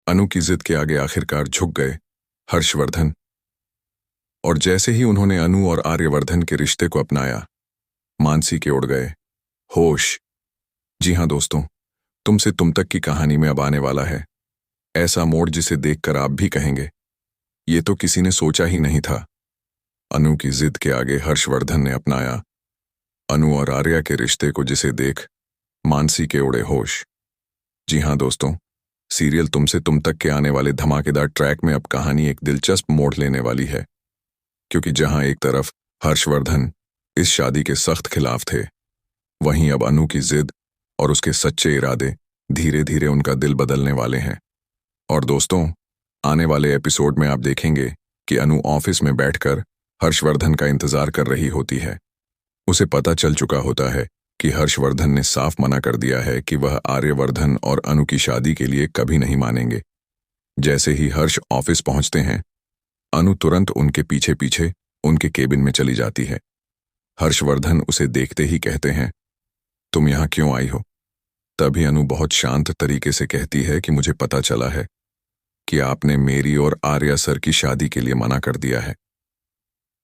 अनु की जिद के आगे आखिरकार झुक गए हर्षवर्धन। और जैसे ही उन्होंने अनु और आर्यवर्धन के रिश्ते को अपनाया, मानसी के उड़ गए होश। जी हाँ दोस्तों, तुमसे तुम तक की कहानी में अब आने वाला है ऐसा मोड़ जिसे देखकर आप भी कहेंगे, ये तो किसी ने सोचा ही नहीं था। अनु की जिद के आगे हर्षवर्धन ने अपनाया अनु और आर्या के रिश्ते को, जिसे देख मानसी के उड़े होश। जी हाँ दोस्तों, सीरियल तुमसे तुम तक के आने वाले धमाकेदार ट्रैक में अब कहानी एक दिलचस्प मोड़ लेने वाली है, क्योंकि जहां एक तरफ हर्षवर्धन इस शादी के सख्त खिलाफ थे, वहीं अब अनु की जिद और उसके सच्चे इरादे धीरे धीरे उनका दिल बदलने वाले हैं। और दोस्तों, आने वाले एपिसोड में आप देखेंगे कि अनु ऑफिस में बैठकर हर्षवर्धन का इंतजार कर रही होती है। उसे पता चल चुका होता है कि हर्षवर्धन ने साफ मना कर दिया है कि वह आर्यवर्धन और अनु की शादी के लिए कभी नहीं मानेंगे। जैसे ही हर्ष ऑफिस पहुंचते हैं, अनु तुरंत उनके पीछे पीछे उनके केबिन में चली जाती है। हर्षवर्धन उसे देखते ही कहते हैं, तुम यहां क्यों आई हो? तभी अनु बहुत शांत तरीके से कहती है कि मुझे पता चला है कि आपने मेरी और आर्या सर की शादी के लिए मना कर दिया है।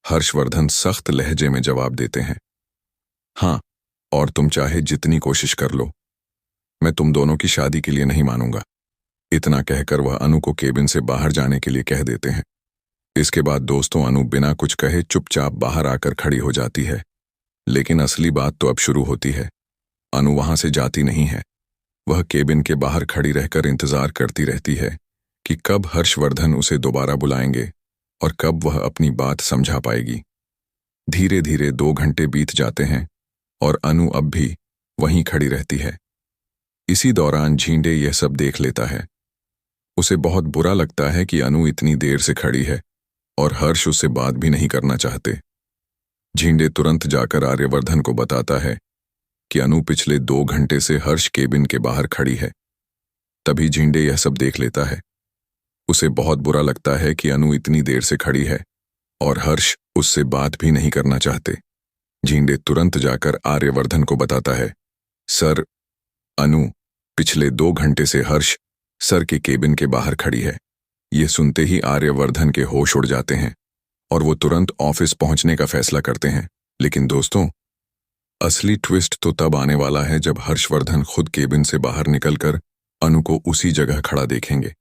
हर्षवर्धन सख्त लहजे में जवाब देते हैं, हाँ, और तुम चाहे जितनी कोशिश कर लो, मैं तुम दोनों की शादी के लिए नहीं मानूंगा। इतना कहकर वह अनु को केबिन से बाहर जाने के लिए कह देते हैं। इसके बाद दोस्तों, अनु बिना कुछ कहे चुपचाप बाहर आकर खड़ी हो जाती है। लेकिन असली बात तो अब शुरू होती है। अनु वहां से जाती नहीं है। वह केबिन के बाहर खड़ी रहकर इंतजार करती रहती है कि कब हर्षवर्धन उसे दोबारा बुलाएंगे और कब वह अपनी बात समझा पाएगी। धीरे धीरे 2 घंटे बीत जाते हैं और अनु अब भी वहीं खड़ी रहती है। इसी दौरान झींडे यह सब देख लेता है। उसे बहुत बुरा लगता है कि अनु इतनी देर से खड़ी है और हर्ष उससे बात भी नहीं करना चाहते। झींडे तुरंत जाकर आर्यवर्धन को बताता है कि अनु पिछले 2 घंटे से हर्ष केबिन के बाहर खड़ी है। तभी झींडे यह सब देख लेता है। उसे बहुत बुरा लगता है कि अनु इतनी देर से खड़ी है और हर्ष उससे बात भी नहीं करना चाहते। झींडे तुरंत जाकर आर्यवर्धन को बताता है, सर, अनु पिछले 2 घंटे से हर्ष सर के केबिन के बाहर खड़ी है। ये सुनते ही आर्यवर्धन के होश उड़ जाते हैं और वो तुरंत ऑफिस पहुंचने का फैसला करते हैं। लेकिन दोस्तों, असली ट्विस्ट तो तब आने वाला है जब हर्षवर्धन खुद केबिन से बाहर निकलकर अनु को उसी जगह खड़ा देखेंगे।